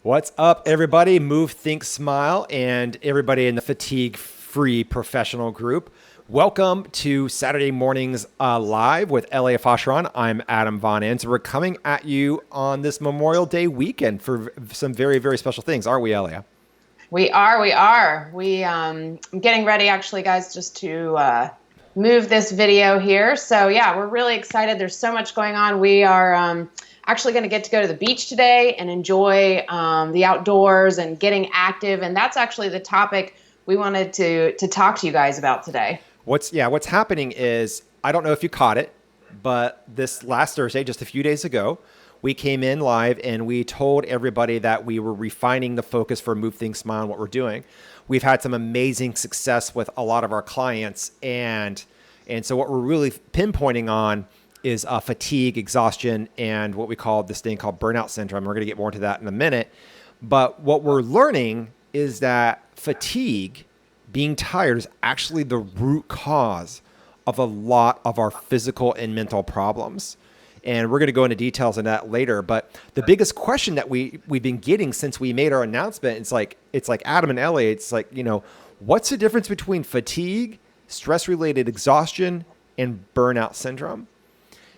What's up, everybody? Move, Think, Smile, and everybody in the fatigue-free professional group. Welcome to Saturday Mornings Live with Elia Fosheron. I'm Adam Von Enns. We're coming at you on this Memorial Day weekend for some very, very special things, aren't we, Elia? We are. I'm getting ready, actually, guys, just to move this video here. So yeah, we're really excited. There's so much going on. We are actually going to go to the beach today and enjoy the outdoors and getting active. And that's actually the topic we wanted to talk to you guys about today. What's happening is, I don't know if you caught it, but this last Thursday, just a few days ago, we came in live and we told everybody that we were refining the focus for Move, Think, Smile and what we're doing. We've had some amazing success with a lot of our clients. And so what we're really pinpointing on is fatigue, exhaustion, and what we call this thing called burnout syndrome. We're going to get more into that in a minute. But what we're learning is that fatigue, being tired, is actually the root cause of a lot of our physical and mental problems. And we're going to go into details on that later. But the biggest question that we've been getting since we made our announcement, it's like Adam and Ellie, it's like, what's the difference between fatigue, stress-related exhaustion, and burnout syndrome?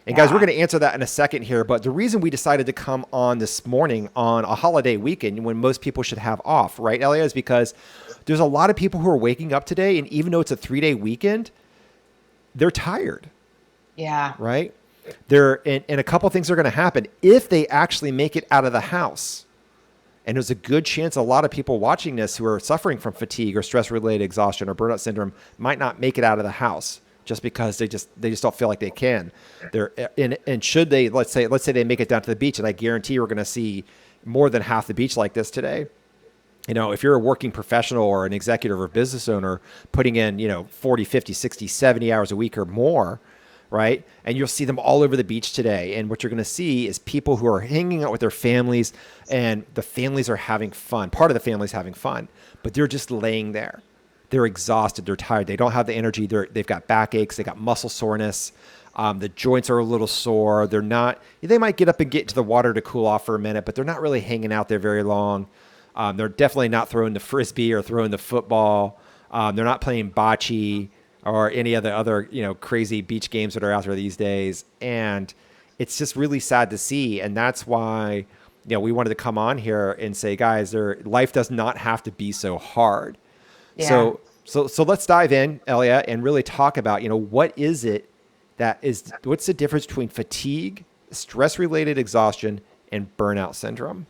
And guys, we're going to answer that in a second here. But the reason we decided to come on this morning on a holiday weekend when most people should have off, right, Elia, is because there's a lot of people who are waking up today, and even though it's a 3-day weekend, they're tired. Yeah. Right? And a couple things are going to happen if they actually make it out of the house. And there's a good chance a lot of people watching this who are suffering from fatigue or stress-related exhaustion or burnout syndrome might not make it out of the house just because they just don't feel like they can. And should they, let's say they make it down to the beach, and I guarantee we're going to see more than half the beach like this today. If you're a working professional or an executive or business owner putting in, 40, 50, 60, 70 hours a week or more, right? And you'll see them all over the beach today. And what you're going to see is people who are hanging out with their families, and the families are having fun. Part of the family's having fun, but they're just laying there. They're exhausted. They're tired. They don't have the energy. They've got backaches. They got muscle soreness. The joints are a little sore. They might get up and get to the water to cool off for a minute, but they're not really hanging out there very long. They're definitely not throwing the frisbee or throwing the football. They're not playing bocce or any of the other, crazy beach games that are out there these days. And it's just really sad to see. And that's why, we wanted to come on here and say, guys, life does not have to be so hard. Yeah. So let's dive in, Elia, and really talk about, what's the difference between fatigue, stress-related exhaustion, and burnout syndrome?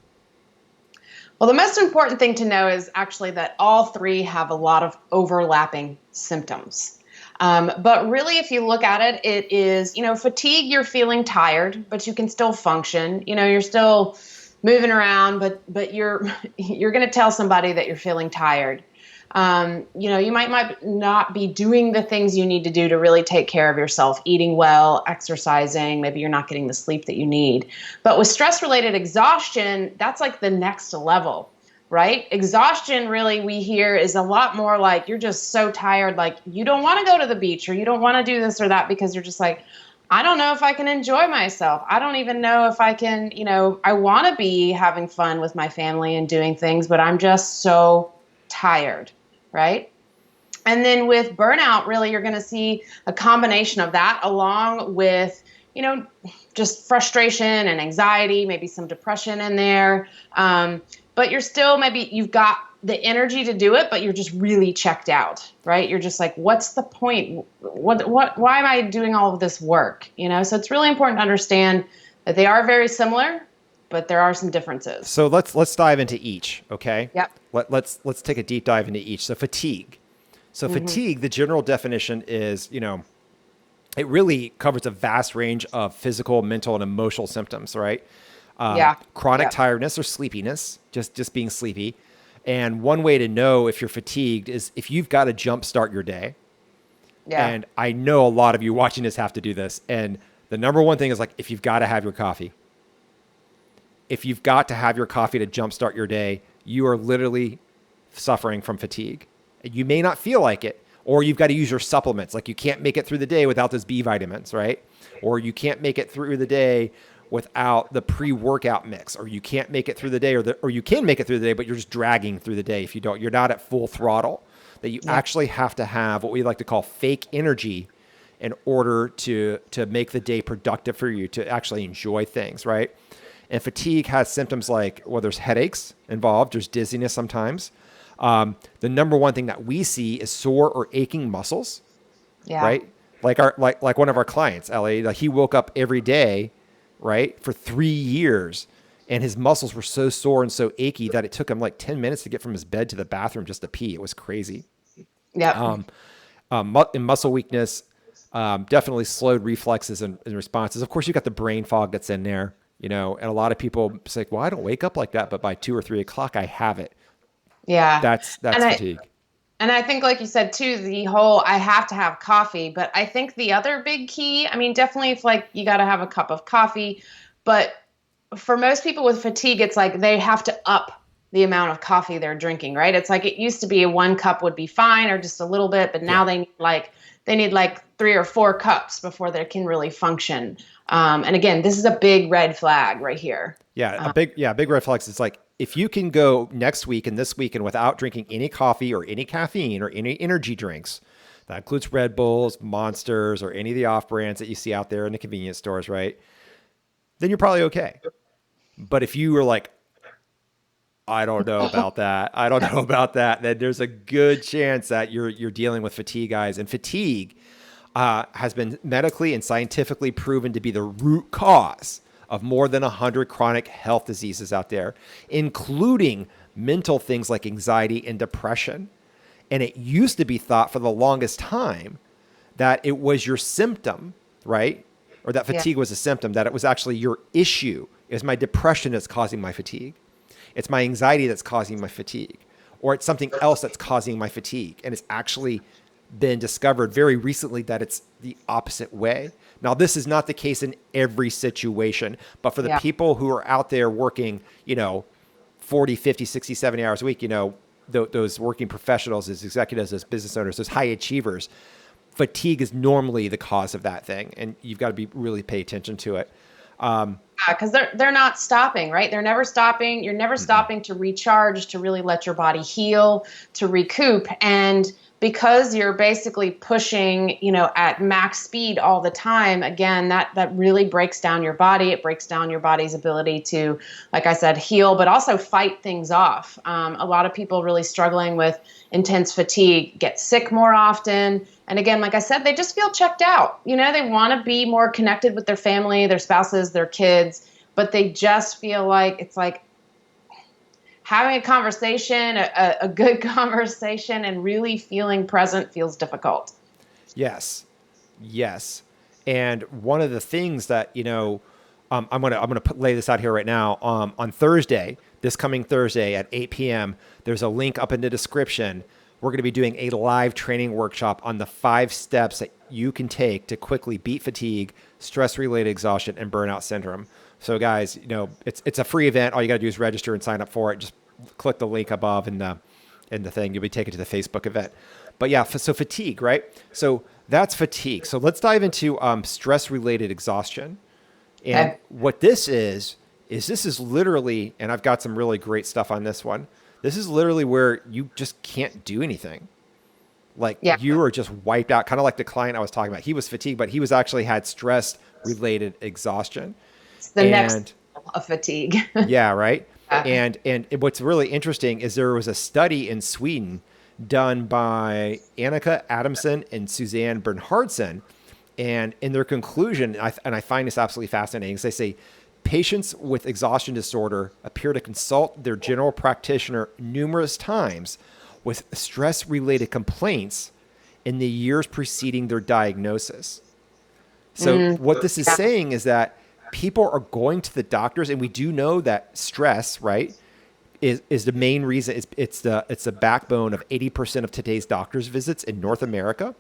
Well, the most important thing to know is actually that all three have a lot of overlapping symptoms. But really, if you look at it, it is, fatigue, you're feeling tired, but you can still function. You're still moving around, but you're going to tell somebody that you're feeling tired. You might not be doing the things you need to do to really take care of yourself, eating well, exercising, maybe you're not getting the sleep that you need. But with stress-related exhaustion, that's like the next level, right? Exhaustion, really, we hear is a lot more like you're just so tired, like you don't want to go to the beach or you don't want to do this or that because you're just like, I don't know if I can enjoy myself. I don't even know if I can, I want to be having fun with my family and doing things, but I'm just so tired. Right? And then with burnout, really, you're going to see a combination of that along with, just frustration and anxiety, maybe some depression in there. But you're still, maybe you've got the energy to do it, but you're just really checked out, right? You're just like, what's the point? Why am I doing all of this work? So it's really important to understand that they are very similar, but there are some differences. So let's dive into each, okay? Yep. Let's take a deep dive into each. So fatigue. Fatigue, the general definition is, it really covers a vast range of physical, mental, and emotional symptoms, right? Chronic tiredness or sleepiness, just being sleepy. And one way to know if you're fatigued is if you've got to jumpstart your day. Yeah. And I know a lot of you watching this have to do this. And the number one thing is if you've got to have your coffee. If you've got to have your coffee to jumpstart your day, you are literally suffering from fatigue. You may not feel like it, or you've got to use your supplements. Like you can't make it through the day without those B vitamins, right? Or you can't make it through the day without the pre-workout mix, or you can't make it through the day, or you can make it through the day, but you're just dragging through the day. If you don't, you're not at full throttle, that you actually have to have what we like to call fake energy in order to make the day productive for you, to actually enjoy things, right? And fatigue has symptoms like, well, there's headaches involved, there's dizziness sometimes. The number one thing that we see is sore or aching muscles, right? Like one of our clients, Ellie, like he woke up every day, right, for 3 years, and his muscles were so sore and so achy that it took him like 10 minutes to get from his bed to the bathroom just to pee. It was crazy. Yeah. And muscle weakness, definitely slowed reflexes and responses. Of course, you got the brain fog that's in there, and a lot of people say, well, I don't wake up like that, but by 2 or 3 o'clock, I have it. Yeah. That's fatigue. And I think, like you said, too, the whole I have to have coffee. But I think the other big key, I mean, definitely it's like you got to have a cup of coffee. But for most people with fatigue, it's like they have to up the amount of coffee they're drinking, right? It's like it used to be 1 cup would be fine or just a little bit. But now they need like 3 or 4 cups before they can really function. And again, this is a big red flag right here. Yeah, big red flags. It's like, if you can go next week and this weekend without drinking any coffee or any caffeine or any energy drinks, that includes Red Bulls, Monsters, or any of the off brands that you see out there in the convenience stores, right? Then you're probably okay. But if you were like, I don't know about that, then there's a good chance that you're dealing with fatigue, guys. And fatigue has been medically and scientifically proven to be the root cause of more than 100 chronic health diseases out there, including mental things like anxiety and depression. And it used to be thought for the longest time that it was your symptom, right? Or that fatigue was a symptom, that it was actually your issue. It was my depression that's causing my fatigue. It's my anxiety that's causing my fatigue. Or it's something else that's causing my fatigue. And it's actually been discovered very recently that it's the opposite way. Now, this is not the case in every situation, but for the people who are out there working, 40, 50, 60, 70 hours a week, those working professionals, those executives, those business owners, those high achievers, fatigue is normally the cause of that thing. And you've got to really pay attention to it. Because they're not stopping, right? They're never stopping. You're never stopping to recharge, to really let your body heal, to recoup. And because you're basically pushing, at max speed all the time, again, that really breaks down your body. It breaks down your body's ability to, like I said, heal, but also fight things off. A lot of people really struggling with intense fatigue get sick more often. And again, like I said, they just feel checked out. They want to be more connected with their family, their spouses, their kids, but they just feel like it's like having a conversation, a good conversation, and really feeling present feels difficult. Yes. And one of the things that, I'm gonna lay this out here right now. On Thursday, this coming Thursday at 8 p.m., there's a link up in the description. We're going to be doing a live training workshop on the 5 steps that you can take to quickly beat fatigue, stress-related exhaustion, and burnout syndrome. So guys, it's a free event. All you got to do is register and sign up for it. Just click the link above in the thing. You'll be taken to the Facebook event. But yeah, so fatigue, right? So that's fatigue. So let's dive into stress-related exhaustion. And what this is this is literally, and I've got some really great stuff on this one. This is literally where you just can't do anything. Like you are just wiped out, kind of like the client I was talking about. He was fatigued, but he was actually had stress-related exhaustion. It's the next level of fatigue. Yeah, right. And what's really interesting is there was a study in Sweden done by Annika Adamson and Suzanne Bernhardsen. And in their conclusion, and I find this absolutely fascinating, is they say patients with exhaustion disorder appear to consult their general practitioner numerous times with stress-related complaints in the years preceding their diagnosis. So what this is saying is that people are going to the doctors, and we do know that stress, right, is the main reason. It's the backbone of 80% of today's doctor's visits in North America.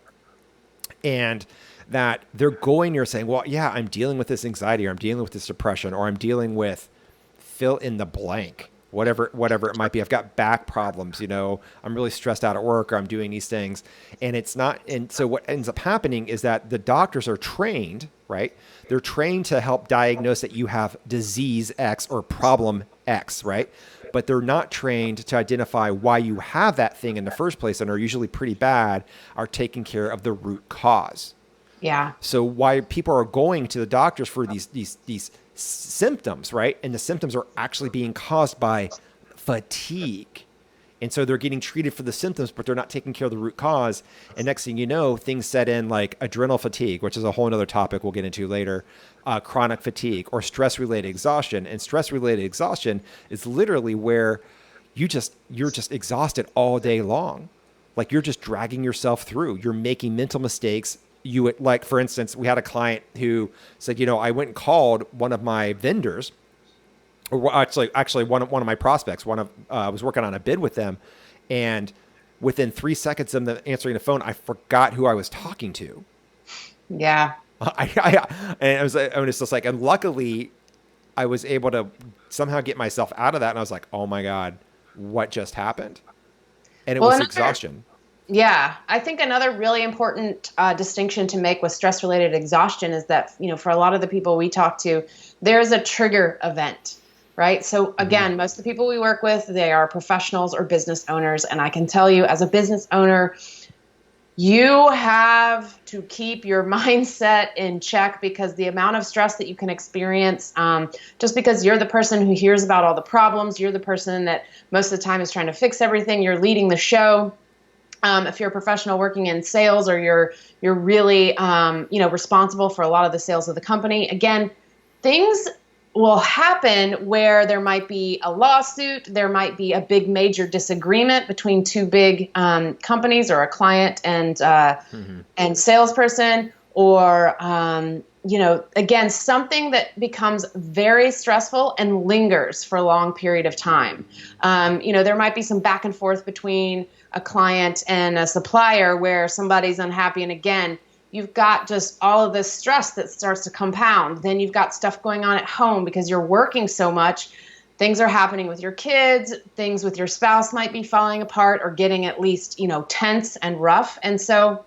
And that they're going there saying, well, yeah, I'm dealing with this anxiety, or I'm dealing with this depression, or I'm dealing with fill in the blank, whatever it might be. I've got back problems, I'm really stressed out at work, or I'm doing these things. And it's not, and so what ends up happening is that the doctors are trained, right? They're trained to help diagnose that you have disease X or problem X, right? But they're not trained to identify why you have that thing in the first place, and are usually pretty bad, are taking care of the root cause. Yeah. So why people are going to the doctors for these symptoms, right? And the symptoms are actually being caused by fatigue. And so they're getting treated for the symptoms, but they're not taking care of the root cause. And next thing you know, things set in like adrenal fatigue, which is a whole other topic we'll get into later, chronic fatigue, or stress-related exhaustion. And stress-related exhaustion is literally where you're just exhausted all day long. Like you're just dragging yourself through. You're making mental mistakes. Like, for instance, we had a client who said, I went and called one of my vendors, or actually one of my prospects. I was working on a bid with them, and within 3 seconds of them answering the phone, I forgot who I was talking to. Yeah. And it's just like, and luckily I was able to somehow get myself out of that. And I was like, oh my God, what just happened? And it was exhaustion. Yeah. I think another really important distinction to make with stress-related exhaustion is that, for a lot of the people we talk to, there's a trigger event, right? So again, most of the people we work with, they are professionals or business owners. And I can tell you, as a business owner, you have to keep your mindset in check, because the amount of stress that you can experience, just because you're the person who hears about all the problems, you're the person that most of the time is trying to fix everything, you're leading the show. If you're a professional working in sales, or you're really responsible for a lot of the sales of the company, again, things will happen where there might be a lawsuit, there might be a big major disagreement between two big companies, or a client and salesperson, or again, something that becomes very stressful and lingers for a long period of time. There might be some back and forth between a client and a supplier where somebody's unhappy, and again, you've got just all of this stress that starts to compound. Then you've got stuff going on at home because you're working so much. Things are happening with your kids. Things with your spouse might be falling apart, or getting at least, tense and rough. And so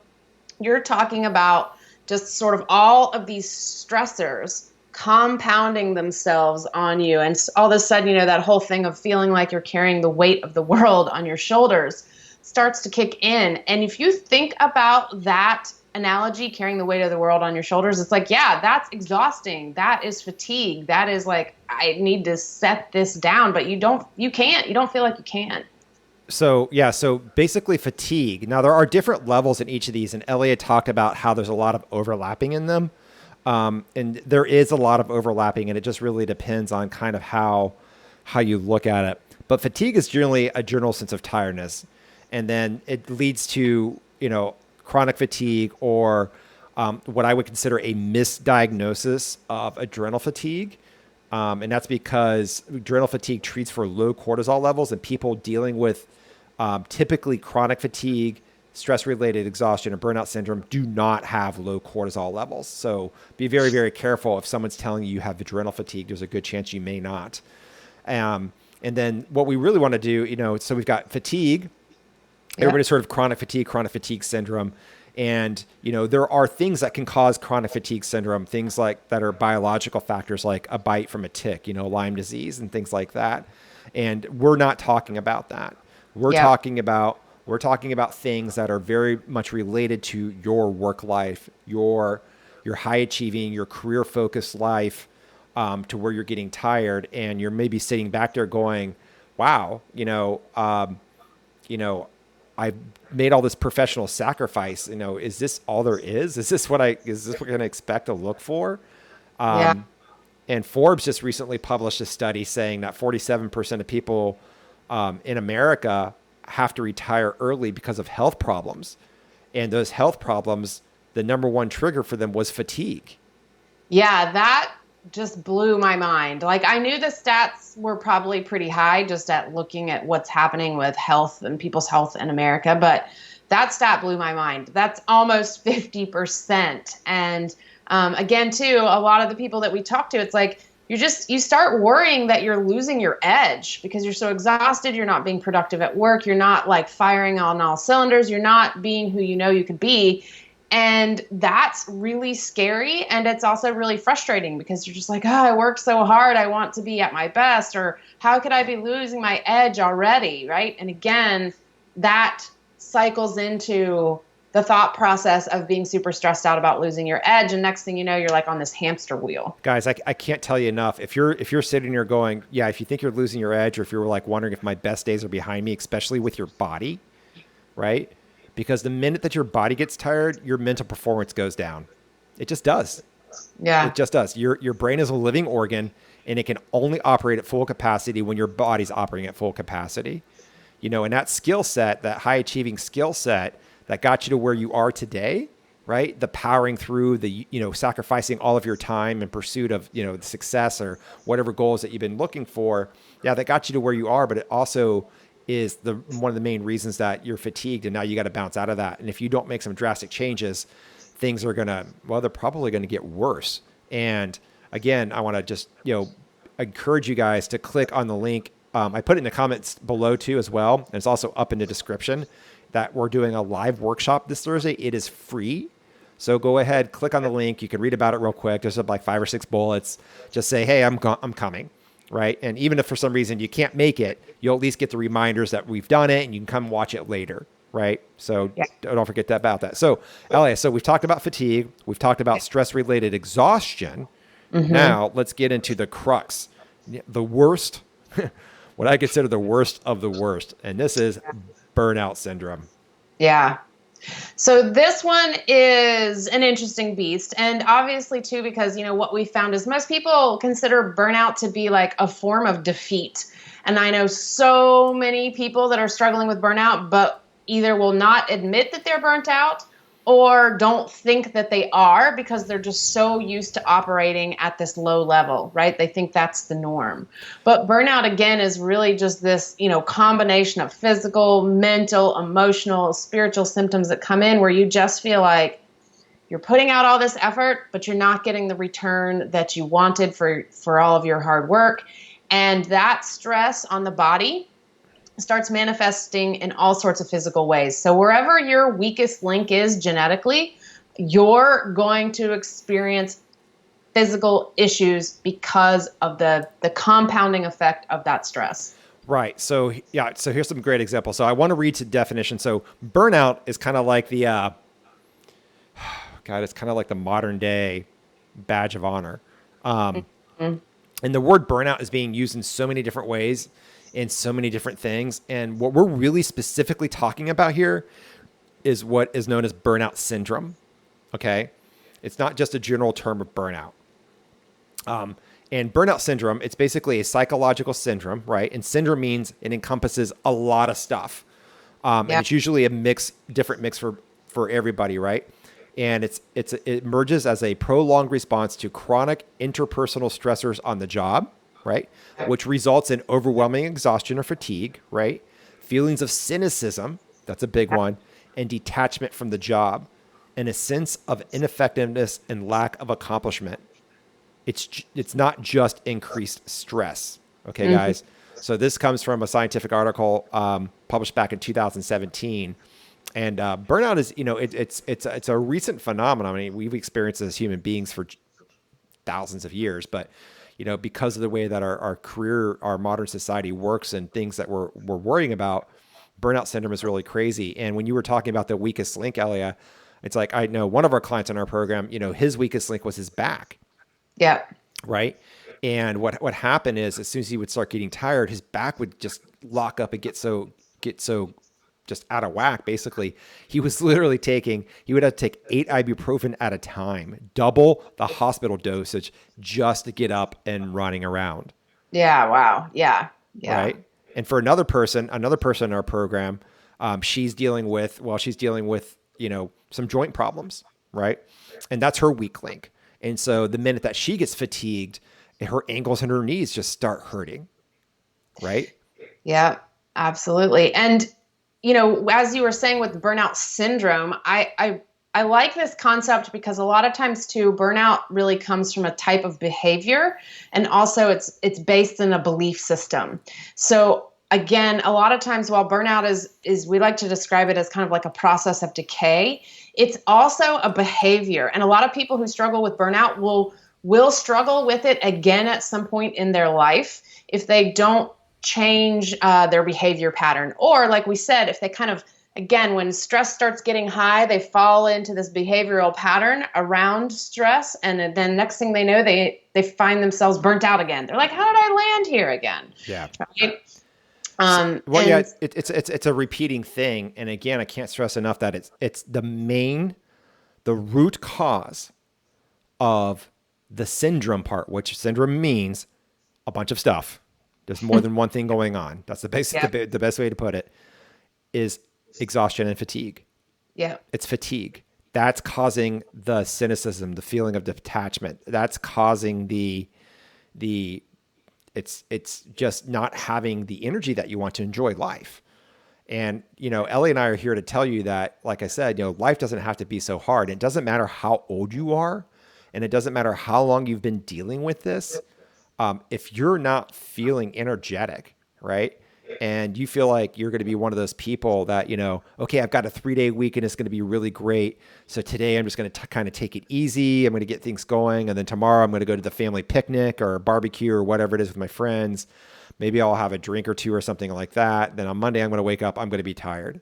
you're talking about just sort of all of these stressors compounding themselves on you. And all of a sudden, that whole thing of feeling like you're carrying the weight of the world on your shoulders starts to kick in. And if you think about that analogy, carrying the weight of the world on your shoulders, it's like, yeah, that's exhausting. That is fatigue. That is like, I need to set this down, but you don't feel like you can. So basically fatigue. Now there are different levels in each of these, and Elliot talked about how there's a lot of overlapping in them. And there is a lot of overlapping, and it just really depends on kind of how you look at it. But fatigue is generally a general sense of tiredness. And then it leads to, chronic fatigue, or what I would consider a misdiagnosis of adrenal fatigue. And that's because adrenal fatigue treats for low cortisol levels, and people dealing with typically chronic fatigue, stress-related exhaustion, or burnout syndrome do not have low cortisol levels. So be very, very careful if someone's telling you have adrenal fatigue. There's a good chance you may not. And then what we really want to do, so we've got fatigue. Everybody's heard of chronic fatigue syndrome. And, there are things that can cause chronic fatigue syndrome, things like that are biological factors, like a bite from a tick, Lyme disease and things like that. And we're not talking about that. We're talking about things that are very much related to your work life, your high achieving, your career focused life, to where you're getting tired, and you're maybe sitting back there going, wow, I've made all this professional sacrifice. Is this all there is? Is this what we're going to expect to look for? And Forbes just recently published a study saying that 47% of people in America have to retire early because of health problems. And those health problems, the number one trigger for them was fatigue. Yeah, that just blew my mind. Like, I knew the stats were probably pretty high just at looking at what's happening with health and people's health in America, but that stat blew my mind. That's almost 50%. And again, too, a lot of the people that we talk to, it's like you start worrying that you're losing your edge because you're so exhausted. You're not being productive at work. You're not like firing on all cylinders. You're not being who you know you could be. And that's really scary. And it's also really frustrating because you're just like, oh, I worked so hard. I want to be at my best. Or how could I be losing my edge already? Right. And again, that cycles into the thought process of being super stressed out about losing your edge. And next thing you know, you're like on this hamster wheel. Guys, I can't tell you enough. If you're sitting here going, yeah, if you think you're losing your edge, or if you're like wondering if my best days are behind me, especially with your body, right? Because the minute that your body gets tired, your mental performance goes down. It just does. Yeah. It just does. Your brain is a living organ, and it can only operate at full capacity when your body's operating at full capacity. You know, and that skill set, that high achieving skill set that got you to where you are today, right? The powering through, the, you know, sacrificing all of your time in pursuit of, you know, the success or whatever goals that you've been looking for. Yeah, that got you to where you are, but it also is one of the main reasons that you're fatigued, and now you got to bounce out of that. And if you don't make some drastic changes, things are going to, well, they're probably going to get worse. And again, I want to just, you know, encourage you guys to click on the link. I put it in the comments below too as well. And it's also up in the description that we're doing a live workshop this Thursday. It is free. So go ahead, click on the link. You can read about it real quick. There's like 5 or 6 bullets. Just say, hey, I'm coming. Right. And even if for some reason you can't make it, you'll at least get the reminders that we've done it, and you can come watch it later. Right. So don't forget about that. So Elia, so we've talked about fatigue. We've talked about stress related exhaustion. Mm-hmm. Now let's get into the crux, the worst, what I consider the worst of the worst. And this is burnout syndrome. Yeah. So this one is an interesting beast. And obviously too, because, you know, what we found is most people consider burnout to be like a form of defeat. And I know so many people that are struggling with burnout, but either will not admit that they're burnt out or don't think that they are because they're just so used to operating at this low level, right? They think that's the norm. But burnout, again, is really just this, you know, combination of physical, mental, emotional, spiritual symptoms that come in where you just feel like you're putting out all this effort, but you're not getting the return that you wanted for all of your hard work. And that stress on the body starts manifesting in all sorts of physical ways. So wherever your weakest link is genetically, you're going to experience physical issues because of the compounding effect of that stress. Right. So yeah. So here's some great examples. So I want to read to definition. So burnout is kind of like the, God, it's kind of like the modern day badge of honor. And the word burnout is being used in so many different ways, in so many different things. And what we're really specifically talking about here is what is known as burnout syndrome. Okay. It's not just a general term of burnout. And burnout syndrome, it's basically a psychological syndrome, right? And syndrome means it encompasses a lot of stuff. And it's usually a different mix for everybody, right? And it emerges as a prolonged response to chronic interpersonal stressors on the job, right? Which results in overwhelming exhaustion or fatigue, right? Feelings of cynicism, that's a big one, and detachment from the job, and a sense of ineffectiveness and lack of accomplishment. It's not just increased stress, okay, guys? So this comes from a scientific article published back in 2017. And burnout is, you know, it's a recent phenomenon. I mean, we've experienced it as human beings for thousands of years, but you know, because of the way that our modern society works and things that we're worrying about, burnout syndrome is really crazy. And when you were talking about the weakest link, Elia, it's like, I know one of our clients in our program, you know, his weakest link was his back. Yeah. Right. And what happened is as soon as he would start getting tired, his back would just lock up and get so just out of whack. Basically, he was literally he would have to take 8 ibuprofen at a time, double the hospital dosage just to get up and running around. Yeah. Wow. Yeah. Yeah. Right. And for another person in our program, she's dealing with, you know, some joint problems. Right. And that's her weak link. And so the minute that she gets fatigued, her ankles and her knees just start hurting. Right. Yeah, absolutely. And you know, as you were saying with burnout syndrome, I I like this concept because a lot of times too, burnout really comes from a type of behavior, and also it's based in a belief system. So again, a lot of times while burnout is we like to describe it as kind of like a process of decay, it's also a behavior. And a lot of people who struggle with burnout will struggle with it again at some point in their life if they don't change their behavior pattern. Or like we said, if they kind of, again, when stress starts getting high, they fall into this behavioral pattern around stress. And then next thing they know, they find themselves burnt out again. They're like, how did I land here again? Yeah. Right? It's a repeating thing. And again, I can't stress enough that it's the root cause of the syndrome part, which syndrome means a bunch of stuff. There's more than one thing going on. That's the best way to put it, is exhaustion and fatigue. Yeah. It's fatigue. That's causing the cynicism, the feeling of detachment. That's causing it's just not having the energy that you want to enjoy life. And, Ellie and I are here to tell you that, like I said, life doesn't have to be so hard. It doesn't matter how old you are, and it doesn't matter how long you've been dealing with this. If you're not feeling energetic, right? And you feel like you're going to be one of those people that, okay, I've got a 3-day week and it's going to be really great. So today I'm just going to kind of take it easy. I'm going to get things going. And then tomorrow I'm going to go to the family picnic or barbecue or whatever it is with my friends. Maybe I'll have a drink or two or something like that. Then on Monday, I'm going to wake up, I'm going to be tired,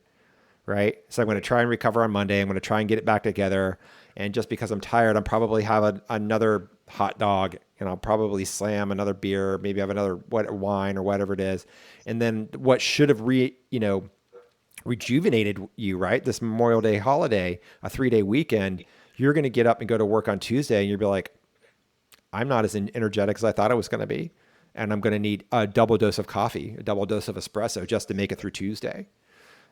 right? So I'm going to try and recover on Monday. I'm going to try and get it back together. And just because I'm tired, I'm probably have another hot dog, and I'll probably slam another beer, maybe have another wine or whatever it is. And then what should have rejuvenated you, right? This Memorial Day holiday, a 3-day weekend, you're going to get up and go to work on Tuesday, and you'll be like, I'm not as energetic as I thought I was going to be. And I'm going to need a double dose of coffee, a double dose of espresso just to make it through Tuesday.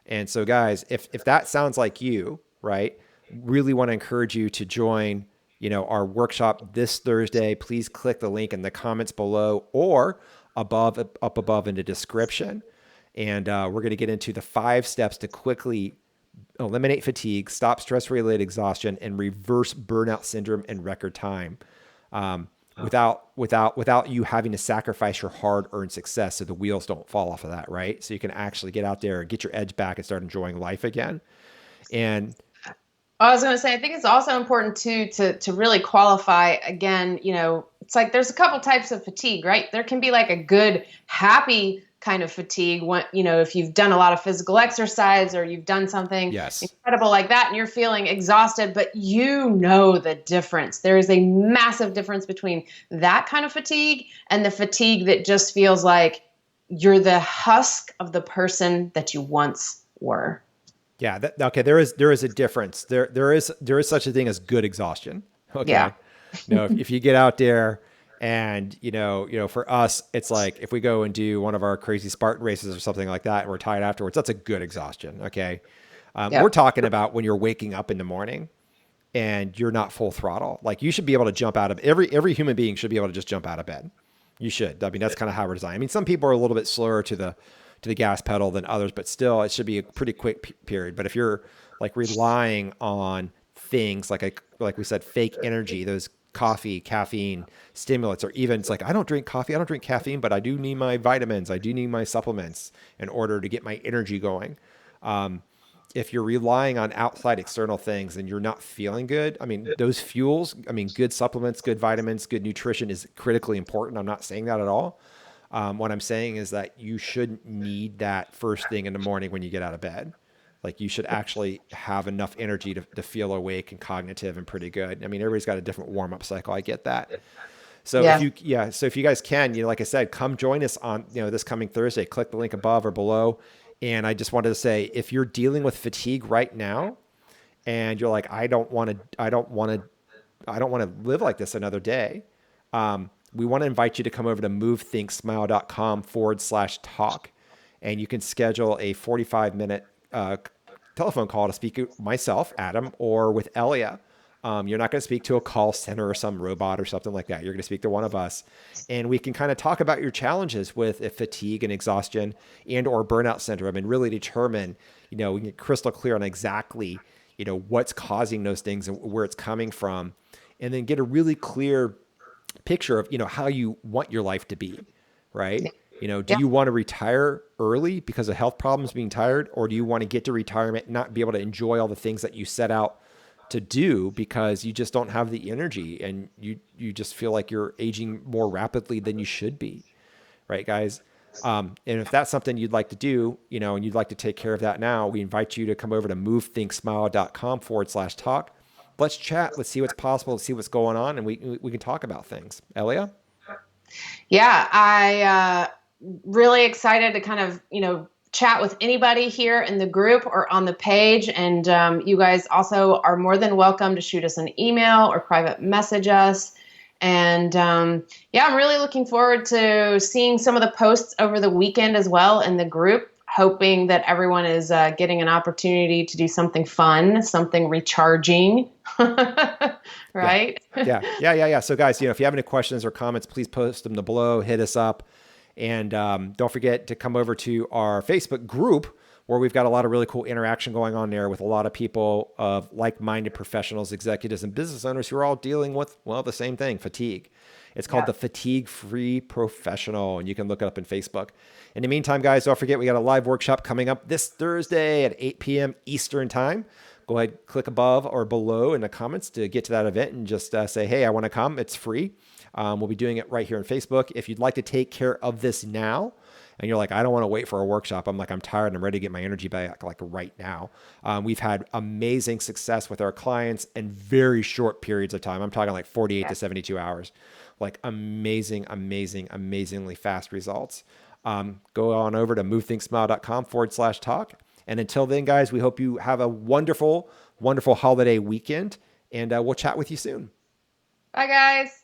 And so guys, if that sounds like you, right, really want to encourage you to join, our workshop this Thursday. Please click the link in the comments below or up above in the description. And we're going to get into the 5 steps to quickly eliminate fatigue, stop stress-related exhaustion, and reverse burnout syndrome in record time. Without you having to sacrifice your hard-earned success, so the wheels don't fall off of that, right? So you can actually get out there and get your edge back and start enjoying life again. And I was going to say, I think it's also important too to really qualify again. It's like there's a couple types of fatigue, right? There can be like a good, happy kind of fatigue when, if you've done a lot of physical exercise or you've done something incredible like that and you're feeling exhausted, but the difference. There is a massive difference between that kind of fatigue and the fatigue that just feels like you're the husk of the person that you once were. Yeah. Okay. There is a difference. There is such a thing as good exhaustion. Okay. Yeah. If you get out there and, for us, it's like if we go and do one of our crazy Spartan races or something like that, and we're tired afterwards, that's a good exhaustion. Okay. We're talking about when you're waking up in the morning and you're not full throttle. Like you should be able to jump out of every human being should be able to just jump out of bed. You should. I mean, that's kind of how we're designed. I mean, some people are a little bit slower to the gas pedal than others, but still it should be a pretty quick period. But if you're like relying on things like we said, fake energy, those coffee, caffeine, stimulants, or even it's like, I don't drink coffee, I don't drink caffeine, but I do need my vitamins, I do need my supplements in order to get my energy going. If you're relying on outside external things and you're not feeling good, I mean, those fuels, good supplements, good vitamins, good nutrition is critically important. I'm not saying that at all. What I'm saying is that you shouldn't need that first thing in the morning when you get out of bed. Like you should actually have enough energy to feel awake and cognitive and pretty good. I mean, everybody's got a different warm-up cycle. I get that. So if you guys can, like I said, come join us on, this coming Thursday. Click the link above or below. And I just wanted to say, if you're dealing with fatigue right now and you're like, I don't want to live like this another day. We want to invite you to come over to movethinksmile.com/talk. And you can schedule a 45-minute telephone call to speak with myself, Adam, or with Elia. You're not going to speak to a call center or some robot or something like that. You're going to speak to one of us, and we can kind of talk about your challenges with fatigue and exhaustion and or burnout syndrome, and really determine, we can get crystal clear on exactly, what's causing those things and where it's coming from, and then get a really clear picture of, how you want your life to be, right? Do Yeah. you want to retire early because of health problems, being tired, or do you want to get to retirement and not be able to enjoy all the things that you set out to do because you just don't have the energy and you just feel like you're aging more rapidly than you should be, right, guys? And if that's something you'd like to do, and you'd like to take care of that now, we invite you to come over to movethinksmile.com/talk. Let's chat. Let's see what's possible. Let's see what's going on, and we can talk about things. Elia? Yeah, I really excited to kind of, chat with anybody here in the group or on the page. And you guys also are more than welcome to shoot us an email or private message us. And I'm really looking forward to seeing some of the posts over the weekend as well in the group, hoping that everyone is getting an opportunity to do something fun, something recharging, right? Yeah. So guys, if you have any questions or comments, please post them below, hit us up. And don't forget to come over to our Facebook group where we've got a lot of really cool interaction going on there with a lot of people of like-minded professionals, executives, and business owners who are all dealing with, the same thing, fatigue. It's called the Fatigue-Free Professional, and you can look it up in Facebook. In the meantime, guys, don't forget we got a live workshop coming up this Thursday at 8 p.m. Eastern Time. Go ahead, click above or below in the comments to get to that event and just say, hey, I want to come. It's free. We'll be doing it right here on Facebook. If you'd like to take care of this now, and you're like, I don't want to wait for a workshop. I'm tired and I'm ready to get my energy back right now. We've had amazing success with our clients in very short periods of time. I'm talking 48 to 72 hours, amazingly fast results. Go on over to movethinksmile.com/talk. And until then, guys, we hope you have a wonderful, wonderful holiday weekend, and we'll chat with you soon. Bye, guys.